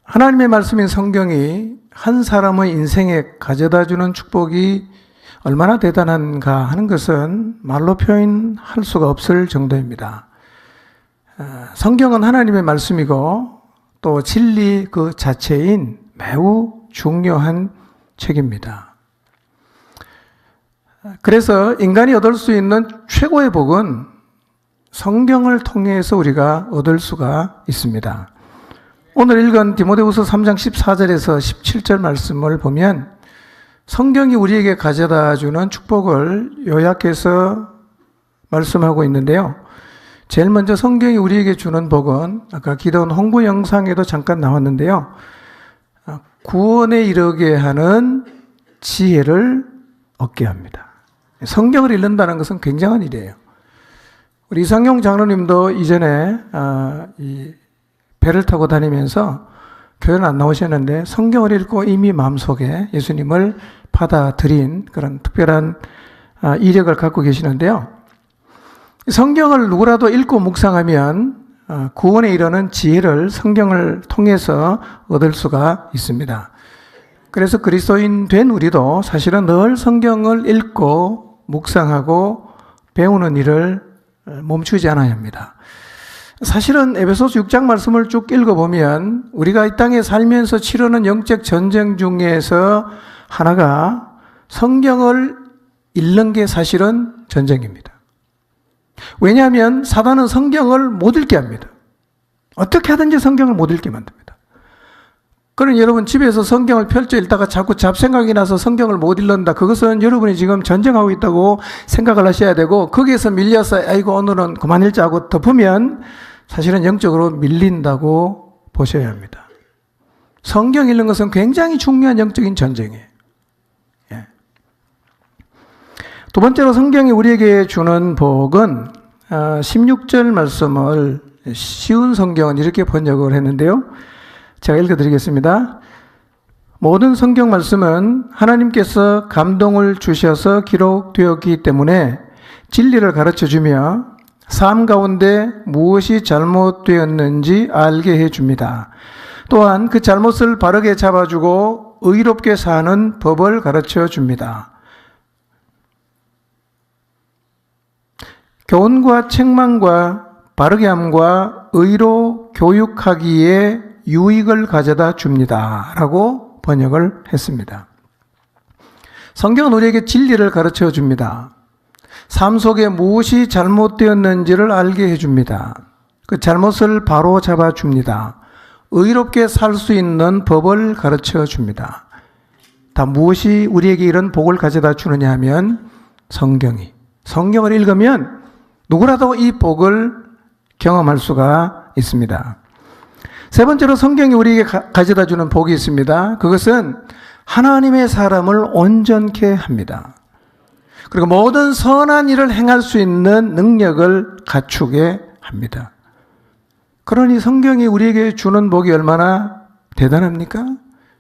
하나님의 말씀인 성경이 한 사람의 인생에 가져다주는 축복이 얼마나 대단한가 하는 것은 말로 표현할 수가 없을 정도입니다. 성경은 하나님의 말씀이고 또 진리 그 자체인 매우 중요한 책입니다. 그래서 인간이 얻을 수 있는 최고의 복은 성경을 통해서 우리가 얻을 수가 있습니다. 오늘 읽은 디모데후서 3장 14절에서 17절 말씀을 보면 성경이 우리에게 가져다주는 축복을 요약해서 말씀하고 있는데요. 제일 먼저 성경이 우리에게 주는 복은 아까 기도원 홍보 영상에도 잠깐 나왔는데요. 구원에 이르게 하는 지혜를 얻게 합니다. 성경을 읽는다는 것은 굉장한 일이에요. 우리 이상용 장로님도 이전에 이 배를 타고 다니면서 교회는 안 나오셨는데 성경을 읽고 이미 마음속에 예수님을 받아들인 그런 특별한 이력을 갖고 계시는데요. 성경을 누구라도 읽고 묵상하면 구원에 이르는 지혜를 성경을 통해서 얻을 수가 있습니다. 그래서 그리스도인 된 우리도 사실은 늘 성경을 읽고 묵상하고 배우는 일을 멈추지 않아야 합니다. 사실은 에베소서 6장 말씀을 쭉 읽어보면 우리가 이 땅에 살면서 치르는 영적 전쟁 중에서 하나가 성경을 읽는 게 사실은 전쟁입니다. 왜냐하면 사단은 성경을 못 읽게 합니다. 어떻게 하든지 성경을 못 읽게 만듭니다. 그러니 여러분 집에서 성경을 펼쳐 읽다가 자꾸 잡생각이 나서 성경을 못 읽는다. 그것은 여러분이 지금 전쟁하고 있다고 생각을 하셔야 되고 거기에서 밀려서 아이고 오늘은 그만 읽자 하고 덮으면 사실은 영적으로 밀린다고 보셔야 합니다. 성경 읽는 것은 굉장히 중요한 영적인 전쟁이에요. 예. 두 번째로 성경이 우리에게 주는 복은 16절 말씀을 쉬운 성경은 이렇게 번역을 했는데요. 제가 읽어드리겠습니다. 모든 성경 말씀은 하나님께서 감동을 주셔서 기록되었기 때문에 진리를 가르쳐주며 삶 가운데 무엇이 잘못되었는지 알게 해줍니다. 또한 그 잘못을 바르게 잡아주고 의롭게 사는 법을 가르쳐줍니다. 교훈과 책망과 바르게 함과 의로 교육하기에 유익을 가져다 줍니다. 라고 번역을 했습니다. 성경은 우리에게 진리를 가르쳐 줍니다. 삶 속에 무엇이 잘못되었는지를 알게 해줍니다. 그 잘못을 바로 잡아줍니다. 의롭게 살 수 있는 법을 가르쳐 줍니다. 다 무엇이 우리에게 이런 복을 가져다 주느냐 하면 성경을 읽으면 누구라도 이 복을 경험할 수가 있습니다. 세 번째로 성경이 우리에게 가져다 주는 복이 있습니다. 그것은 하나님의 사람을 온전케 합니다. 그리고 모든 선한 일을 행할 수 있는 능력을 갖추게 합니다. 그러니 성경이 우리에게 주는 복이 얼마나 대단합니까?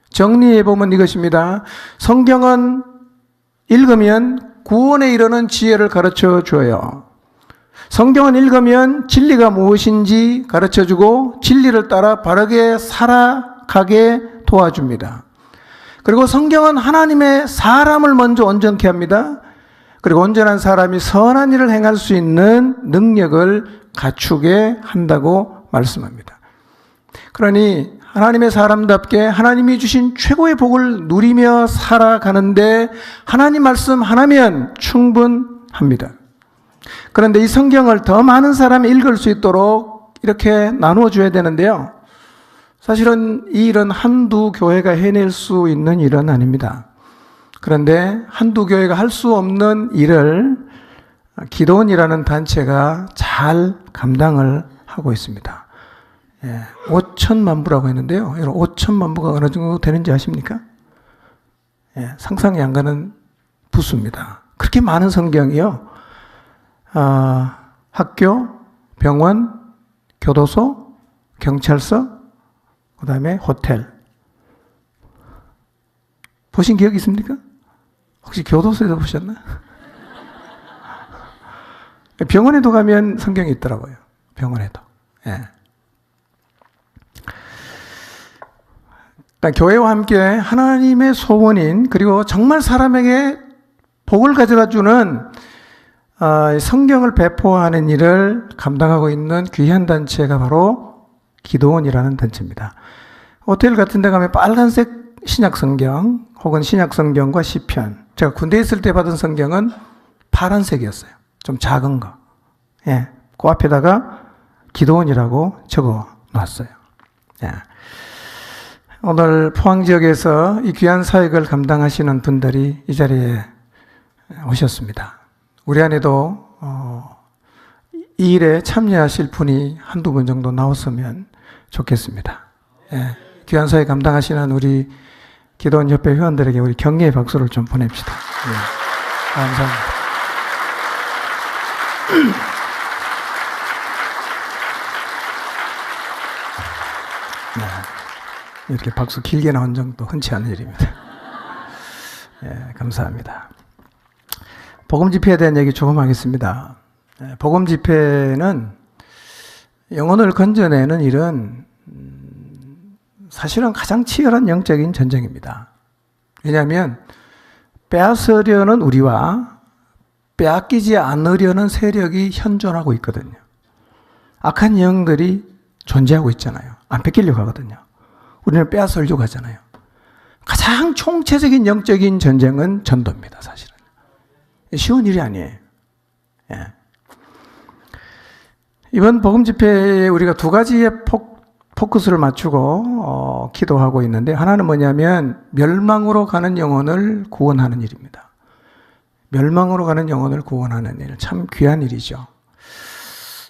정리해보면 이것입니다. 성경은 읽으면 구원에 이르는 지혜를 가르쳐 줘요. 성경은 읽으면 진리가 무엇인지 가르쳐주고 진리를 따라 바르게 살아가게 도와줍니다. 그리고 성경은 하나님의 사람을 먼저 온전케 합니다. 그리고 온전한 사람이 선한 일을 행할 수 있는 능력을 갖추게 한다고 말씀합니다. 그러니 하나님의 사람답게 하나님이 주신 최고의 복을 누리며 살아가는데 하나님 말씀 하나면 충분합니다. 그런데 이 성경을 더 많은 사람이 읽을 수 있도록 이렇게 나누어 줘야 되는데요. 사실은 이 일은 한두 교회가 해낼 수 있는 일은 아닙니다. 그런데 한두 교회가 할 수 없는 일을 기도원이라는 단체가 잘 감당을 하고 있습니다. 5천만 부라고 했는데요. 여러분 5천만 부가 어느 정도 되는지 아십니까? 상상이 안 가는 부수입니다. 그렇게 많은 성경이요. 학교, 병원, 교도소, 경찰서, 그 다음에 호텔. 보신 기억 있습니까? 혹시 교도소에서 보셨나? 병원에도 가면 성경이 있더라고요. 병원에도. 예. 교회와 함께 하나님의 소원인 그리고 정말 사람에게 복을 가져다 주는 성경을 배포하는 일을 감당하고 있는 귀한 단체가 바로 기도원이라는 단체입니다. 호텔 같은 데 가면 빨간색 신약성경 혹은 신약성경과 시편, 제가 군대에 있을 때 받은 성경은 파란색이었어요. 좀 작은 거. 예, 그 앞에다가 기도원이라고 적어 놨어요. 예. 오늘 포항 지역에서 이 귀한 사역을 감당하시는 분들이 이 자리에 오셨습니다. 우리 안에도 이 일에 참여하실 분이 한두 분 정도 나왔으면 좋겠습니다. 예, 귀한 사역 감당하시는 우리 기도원 협회 회원들에게 우리 격려의 박수를 좀 보냅시다. 예, 감사합니다. 네, 이렇게 박수 길게 나온 정도 흔치 않은 일입니다. 예, 감사합니다. 복음 집회에 대한 얘기 조금 하겠습니다. 복음 집회는 영혼을 건져내는 일은 사실은 가장 치열한 영적인 전쟁입니다. 왜냐하면 빼앗으려는 우리와 빼앗기지 않으려는 세력이 현존하고 있거든요. 악한 영들이 존재하고 있잖아요. 안 뺏기려고 하거든요. 우리는 빼앗으려고 하잖아요. 가장 총체적인 영적인 전쟁은 전도입니다, 사실은. 쉬운 일이 아니에요. 예. 이번 복음 집회에 우리가 두 가지의 포커스를 맞추고 기도하고 있는데, 하나는 뭐냐면 멸망으로 가는 영혼을 구원하는 일입니다. 멸망으로 가는 영혼을 구원하는 일, 참 귀한 일이죠.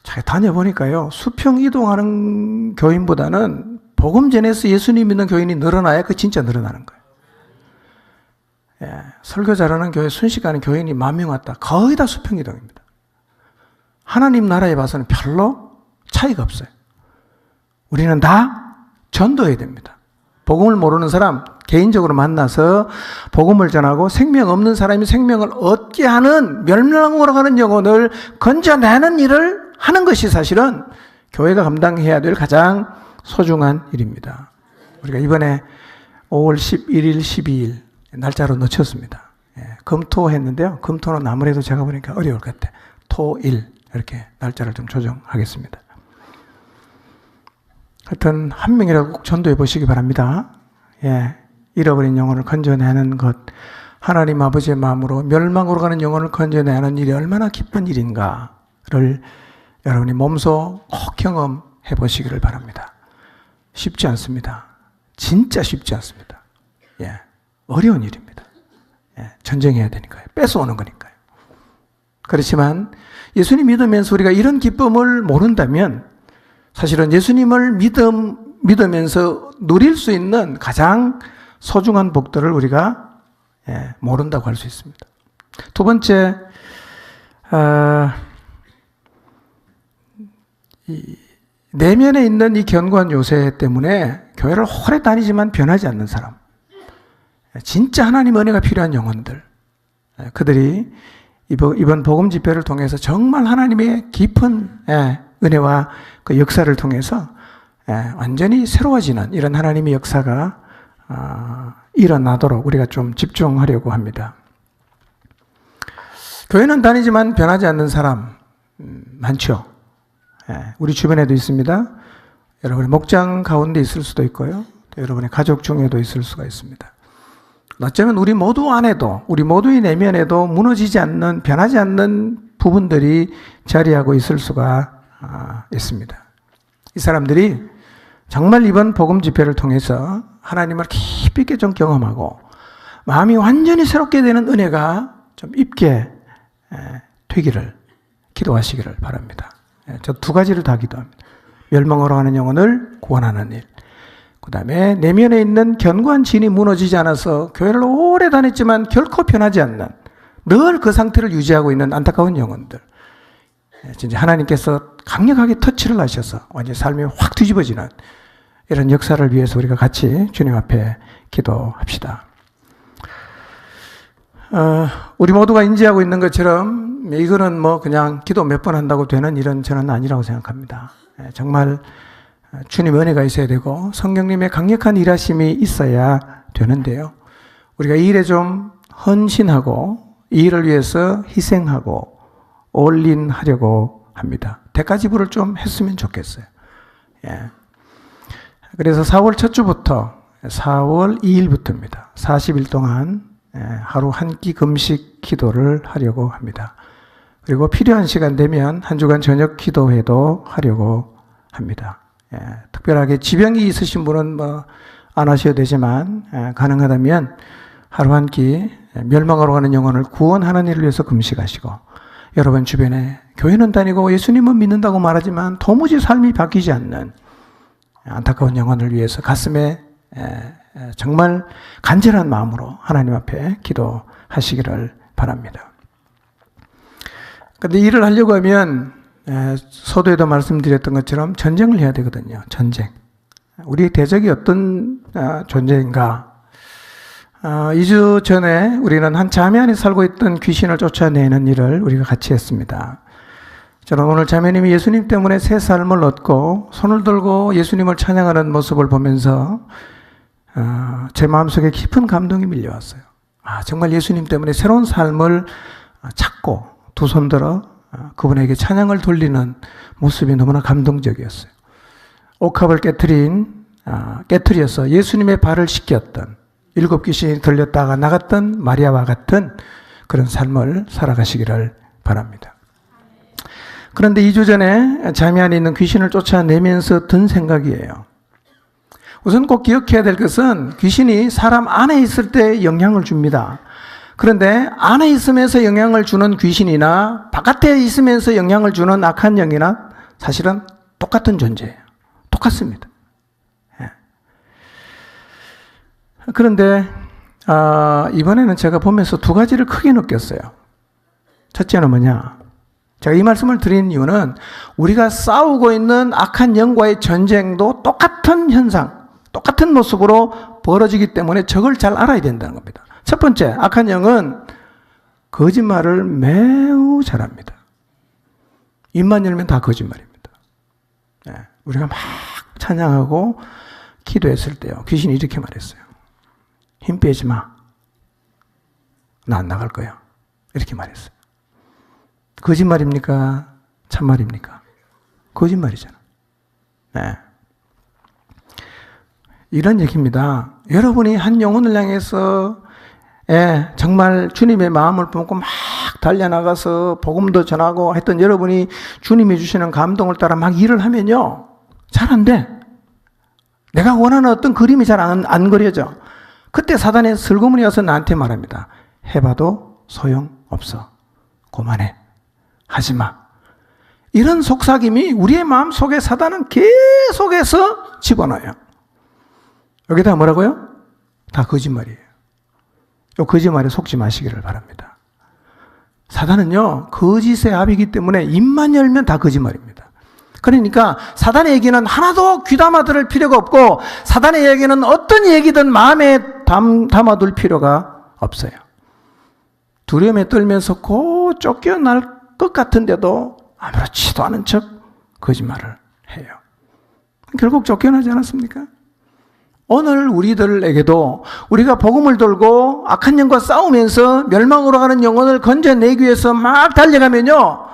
잘 다녀보니까요, 수평 이동하는 교인보다는 복음 전해서 예수님 믿는 교인이 늘어나야 그 진짜 늘어나는 거예요. 예, 설교 잘하는 교회, 순식간에 교인이 10,000명 왔다. 거의 다 수평 이동입니다. 하나님 나라에 봐서는 별로 차이가 없어요. 우리는 다 전도해야 됩니다. 복음을 모르는 사람 개인적으로 만나서 복음을 전하고 생명 없는 사람이 생명을 얻게 하는 멸망으로 가는 영혼을 건져내는 일을 하는 것이 사실은 교회가 감당해야 될 가장 소중한 일입니다. 우리가 이번에 5월 11일, 12일 날짜로 놓쳤습니다. 예, 금토했는데요. 금토는 아무래도 제가 보니까 어려울 것 같아요. 토, 일 이렇게 날짜를 좀 조정하겠습니다. 하여튼 한 명이라도 꼭 전도해 보시기 바랍니다. 예, 잃어버린 영혼을 건져내는 것, 하나님 아버지의 마음으로 멸망으로 가는 영혼을 건져내는 일이 얼마나 기쁜 일인가를 여러분이 몸소 꼭 경험해 보시기를 바랍니다. 쉽지 않습니다. 진짜 쉽지 않습니다. 예, 어려운 일입니다. 예, 전쟁해야 되니까요. 뺏어오는 거니까요. 그렇지만 예수님 믿으면서 우리가 이런 기쁨을 모른다면 사실은 예수님을 믿으면서 누릴 수 있는 가장 소중한 복들을 우리가 모른다고 할 수 있습니다. 두 번째, 내면에 있는 이 견고한 요새 때문에 교회를 오래 다니지만 변하지 않는 사람, 진짜 하나님 은혜가 필요한 영혼들, 그들이 이번 복음 집회를 통해서 정말 하나님의 깊은 은혜와 그 역사를 통해서 완전히 새로워지는 이런 하나님의 역사가 일어나도록 우리가 좀 집중하려고 합니다. 교회는 다니지만 변하지 않는 사람 많죠. 우리 주변에도 있습니다. 여러분의 목장 가운데 있을 수도 있고요. 또 여러분의 가족 중에도 있을 수가 있습니다. 어쩌면 우리 모두 안에도, 우리 모두의 내면에도 무너지지 않는, 변하지 않는 부분들이 자리하고 있을 수가 있습니다. 이 사람들이 정말 이번 복음 집회를 통해서 하나님을 깊이 있게 좀 경험하고 마음이 완전히 새롭게 되는 은혜가 좀 있게 되기를 기도하시기를 바랍니다. 저 두 가지를 다 기도합니다. 멸망으로 가는 영혼을 구원하는 일, 그 다음에 내면에 있는 견고한 진이 무너지지 않아서 교회를 오래 다녔지만 결코 변하지 않는, 늘 그 상태를 유지하고 있는 안타까운 영혼들, 진짜 하나님께서 강력하게 터치를 하셔서 완전히 삶이 확 뒤집어지는 이런 역사를 위해서 우리가 같이 주님 앞에 기도합시다. 우리 모두가 인지하고 있는 것처럼 이거는 뭐 그냥 기도 몇 번 한다고 되는 일은 저는 아니라고 생각합니다. 정말 주님 은혜가 있어야 되고 성령님의 강력한 일하심이 있어야 되는데요. 우리가 이 일에 좀 헌신하고 이 일을 위해서 희생하고 올인하려고 합니다. 대가지불을 좀 했으면 좋겠어요. 예. 그래서 4월 첫 주부터 4월 2일부터입니다. 40일 동안 하루 한 끼 금식 기도를 하려고 합니다. 그리고 필요한 시간 되면 한 주간 저녁 기도회도 하려고 합니다. 특별하게 지병이 있으신 분은 안 하셔도 되지만 가능하다면 하루 한 끼 멸망으로 가는 영혼을 구원하는 일을 위해서 금식하시고, 여러분 주변에 교회는 다니고 예수님은 믿는다고 말하지만 도무지 삶이 바뀌지 않는 안타까운 영혼을 위해서 가슴에 정말 간절한 마음으로 하나님 앞에 기도하시기를 바랍니다. 그런데 일을 하려고 하면 서두에도 말씀드렸던 것처럼 전쟁을 해야 되거든요. 전쟁. 우리의 대적이 어떤 존재인가? 2주 전에 우리는 한 자매 안에 살고 있던 귀신을 쫓아내는 일을 우리가 같이 했습니다. 저는 오늘 자매님이 예수님 때문에 새 삶을 얻고 손을 들고 예수님을 찬양하는 모습을 보면서 제 마음속에 깊은 감동이 밀려왔어요. 정말 예수님 때문에 새로운 삶을 찾고 두 손 들어 그분에게 찬양을 돌리는 모습이 너무나 감동적이었어요. 옥합을 깨트려서 예수님의 발을 씻겼던, 7 귀신이 들렸다가 나갔던 마리아와 같은 그런 삶을 살아가시기를 바랍니다. 그런데 2주 전에 자매 안에 있는 귀신을 쫓아내면서 든 생각이에요. 우선 꼭 기억해야 될 것은 귀신이 사람 안에 있을 때 영향을 줍니다. 그런데 안에 있으면서 영향을 주는 귀신이나 바깥에 있으면서 영향을 주는 악한 영이나 사실은 똑같은 존재예요. 똑같습니다. 그런데 이번에는 제가 보면서 두 가지를 크게 느꼈어요. 첫째는 뭐냐? 제가 이 말씀을 드린 이유는 우리가 싸우고 있는 악한 영과의 전쟁도 똑같은 현상, 똑같은 모습으로 벌어지기 때문에 적을 잘 알아야 된다는 겁니다. 첫 번째, 악한 영은 거짓말을 매우 잘합니다. 입만 열면 다 거짓말입니다. 우리가 막 찬양하고 기도했을 때요, 귀신이 이렇게 말했어요. 힘 빼지 마. 나 안 나갈 거야. 이렇게 말했어요. 거짓말입니까? 참말입니까? 거짓말이잖아. 이런 얘기입니다. 여러분이 한 영혼을 향해서 정말 주님의 마음을 품고 막 달려나가서 복음도 전하고 했던 여러분이 주님이 주시는 감동을 따라 막 일을 하면요, 잘 안 돼. 내가 원하는 어떤 그림이 잘 안 그려져. 그때 사단의 슬그머니 와서 나한테 말합니다. 해봐도 소용없어. 그만해. 하지마. 이런 속삭임이 우리의 마음속에 사단은 계속해서 집어넣어요. 여기다 뭐라고요? 다 거짓말이에요. 이 거짓말에 속지 마시기를 바랍니다. 사단은요, 거짓의 압이기 때문에 입만 열면 다 거짓말입니다. 그러니까 사단의 얘기는 하나도 귀담아 들을 필요가 없고, 사단의 얘기는 어떤 얘기든 마음에 담아둘 필요가 없어요. 두려움에 떨면서 곧 쫓겨날 것 같은데도 아무렇지도 않은 척 거짓말을 해요. 결국 쫓겨나지 않았습니까? 오늘 우리들에게도 우리가 복음을 돌고 악한 영과 싸우면서 멸망으로 가는 영혼을 건져내기 위해서 막 달려가면요,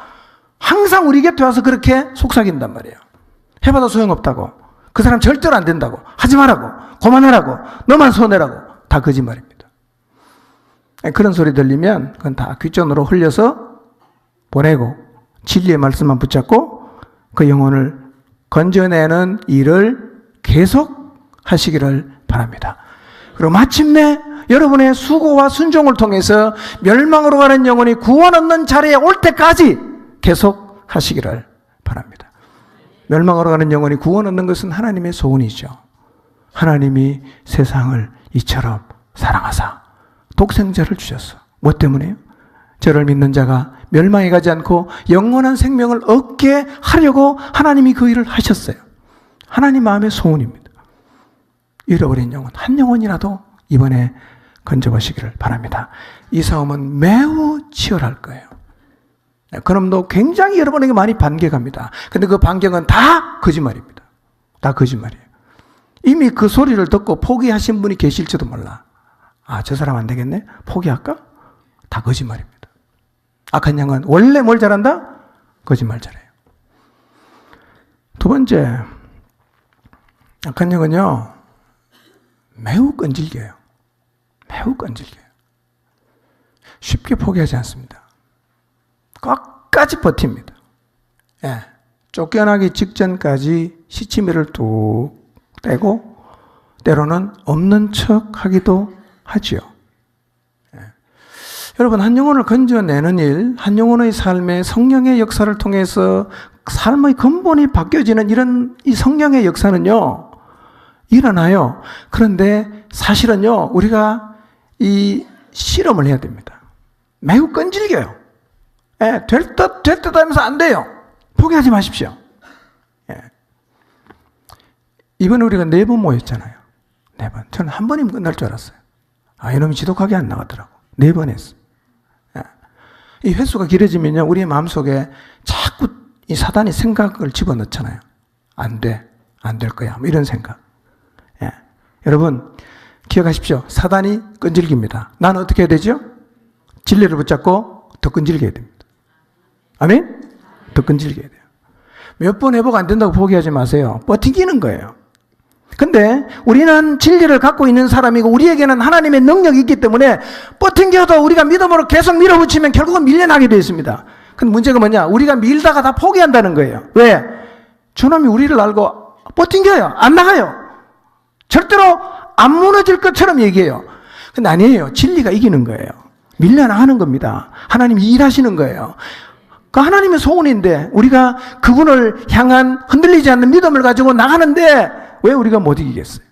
항상 우리 곁에 와서 그렇게 속삭인단 말이에요. 해봐도 소용없다고, 그 사람 절대로 안 된다고, 하지 말라고, 그만하라고, 너만 손해라고, 다 거짓말입니다. 그런 소리 들리면 그건 다 귓전으로 흘려서 보내고 진리의 말씀만 붙잡고 그 영혼을 건져내는 일을 계속 하시기를 바랍니다. 그리고 마침내 여러분의 수고와 순종을 통해서 멸망으로 가는 영혼이 구원 얻는 자리에 올 때까지 계속 하시기를 바랍니다. 멸망으로 가는 영혼이 구원 얻는 것은 하나님의 소원이죠. 하나님이 세상을 이처럼 사랑하사 독생자를 주셨어. 뭐 때문에요? 저를 믿는 자가 멸망에 가지 않고 영원한 생명을 얻게 하려고 하나님이 그 일을 하셨어요. 하나님 마음의 소원입니다. 잃어버린 영혼 한 영혼이라도 이번에 건져보시기를 바랍니다. 이 싸움은 매우 치열할 거예요. 그럼도 굉장히 여러분에게 많이 반격합니다. 근데 그 반격은 다 거짓말입니다. 다 거짓말이에요. 이미 그 소리를 듣고 포기하신 분이 계실지도 몰라. 아, 저 사람 안 되겠네? 포기할까? 다 거짓말입니다. 악한 영은 원래 뭘 잘한다? 거짓말 잘해요. 두 번째, 악한 영은요, 매우 끈질겨요. 매우 끈질겨요. 쉽게 포기하지 않습니다. 끝까지 버팁니다. 예, 쫓겨나기 직전까지 시치미를 뚝 떼고 때로는 없는 척 하기도 하지요. 예. 여러분, 한 영혼을 건져내는 일, 한 영혼의 삶에 성령의 역사를 통해서 삶의 근본이 바뀌어지는 이런 이 성령의 역사는요, 일어나요. 그런데 사실은요, 우리가 이 실험을 해야 됩니다. 매우 끈질겨요. 예, 될 듯 하면서 안 돼요. 포기하지 마십시오. 예. 이번에 우리가 4번 모였잖아요. 4번. 저는 한 번이면 끝날 줄 알았어요. 아, 이놈이 지독하게 안 나가더라고. 4번 했어. 예. 이 횟수가 길어지면요, 우리의 마음속에 자꾸 이 사단이 생각을 집어넣잖아요. 안 돼. 안 될 거야. 뭐 이런 생각. 예. 여러분, 기억하십시오. 사단이 끈질깁니다. 나는 어떻게 해야 되죠? 진리를 붙잡고 더 끈질겨야 됩니다. 아멘? 더 끈질겨야 돼요. 몇 번 회복 안 된다고 포기하지 마세요. 버티기는 거예요. 근데 우리는 진리를 갖고 있는 사람이고 우리에게는 하나님의 능력이 있기 때문에 버팅겨도 우리가 믿음으로 계속 밀어붙이면 결국은 밀려나게 되어 있습니다. 근데 문제가 뭐냐? 우리가 밀다가 다 포기한다는 거예요. 왜? 주님이 우리를 알고 버팅겨요. 안 나가요. 절대로 안 무너질 것처럼 얘기해요. 근데 아니에요. 진리가 이기는 거예요. 밀려나가는 겁니다. 하나님이 일하시는 거예요. 그 하나님의 소원인데 우리가 그분을 향한 흔들리지 않는 믿음을 가지고 나가는데 왜 우리가 못 이기겠어요?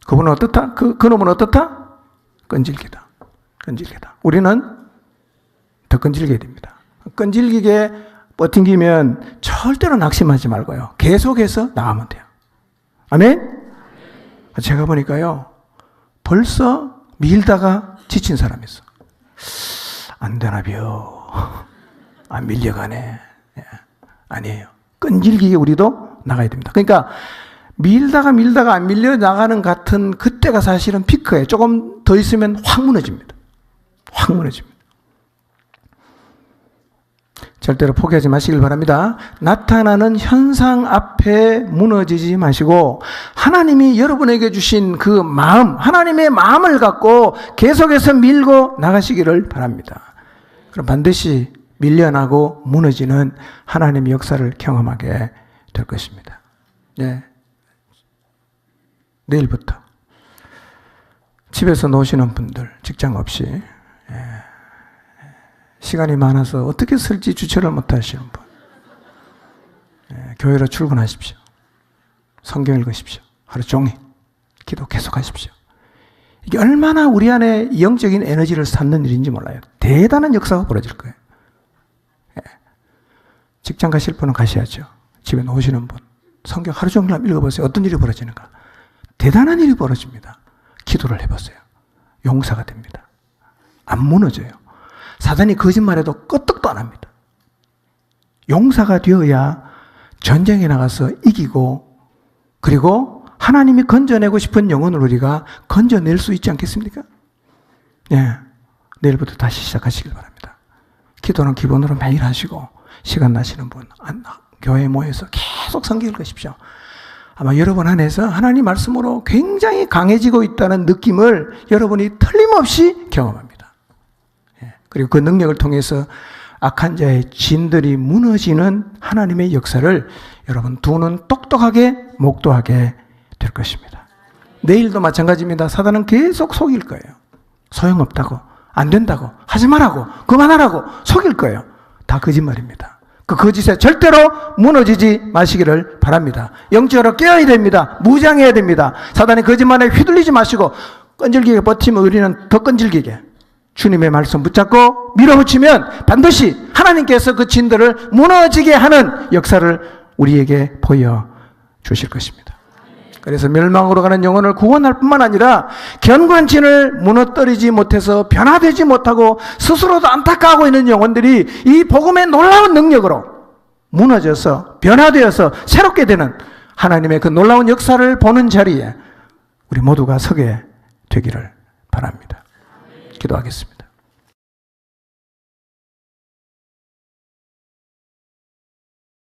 그분은 어떻다? 그놈은 어떻다? 끈질기다. 끈질기다. 우리는 더 끈질겨야 됩니다. 끈질기게 버팅기면 절대로 낙심하지 말고요. 계속해서 나가면 돼요. 아멘? 제가 보니까요, 벌써 밀다가 지친 사람이 있어. 안 되나벼. 안 밀려가네. 예. 아니에요. 끈질기게 우리도 나가야 됩니다. 그러니까 밀다가 안 밀려 나가는 같은 그때가 사실은 피크예요. 조금 더 있으면 확 무너집니다. 확 무너집니다. 절대로 포기하지 마시길 바랍니다. 나타나는 현상 앞에 무너지지 마시고 하나님이 여러분에게 주신 그 마음, 하나님의 마음을 갖고 계속해서 밀고 나가시기를 바랍니다. 그럼 반드시 밀려나고 무너지는 하나님의 역사를 경험하게 될 것입니다. 예. 내일부터 집에서 노시는 분들, 직장 없이, 예. 시간이 많아서 어떻게 쓸지 주체를 못 하시는 분, 예. 교회로 출근하십시오. 성경 읽으십시오. 하루 종일 기도 계속하십시오. 이게 얼마나 우리 안에 영적인 에너지를 쌓는 일인지 몰라요. 대단한 역사가 벌어질 거예요. 예. 직장 가실 분은 가셔야죠. 집에 오시는 분, 성경 하루 종일 읽어보세요. 어떤 일이 벌어지는가. 대단한 일이 벌어집니다. 기도를 해보세요. 용사가 됩니다. 안 무너져요. 사단이 거짓말해도 끄떡도 안 합니다. 용사가 되어야 전쟁에 나가서 이기고, 그리고 하나님이 건져내고 싶은 영혼을 우리가 건져낼 수 있지 않겠습니까? 예. 내일부터 다시 시작하시길 바랍니다. 기도는 기본으로 매일 하시고, 시간 나시는 분, 교회에 모여서 계속 성경 읽으십시오. 아마 여러분 안에서 하나님 말씀으로 굉장히 강해지고 있다는 느낌을 여러분이 틀림없이 경험합니다. 예. 그리고 그 능력을 통해서 악한 자의 진들이 무너지는 하나님의 역사를 여러분 두 눈 똑똑하게 목도하게 될 것입니다. 내일도 마찬가지입니다. 사단은 계속 속일 거예요. 소용없다고, 안 된다고, 하지 말라고, 그만하라고 속일 거예요. 다 거짓말입니다. 그 거짓에 절대로 무너지지 마시기를 바랍니다. 영적으로 깨어야 됩니다. 무장해야 됩니다. 사단의 거짓말에 휘둘리지 마시고 끈질기게 버티면 우리는 더 끈질기게 주님의 말씀 붙잡고 밀어붙이면 반드시 하나님께서 그 진들을 무너지게 하는 역사를 우리에게 보여주실 것입니다. 그래서 멸망으로 가는 영혼을 구원할 뿐만 아니라 견관진을 무너뜨리지 못해서 변화되지 못하고 스스로도 안타까워하고 있는 영혼들이 이 복음의 놀라운 능력으로 무너져서 변화되어서 새롭게 되는 하나님의 그 놀라운 역사를 보는 자리에 우리 모두가 서게 되기를 바랍니다. 기도하겠습니다.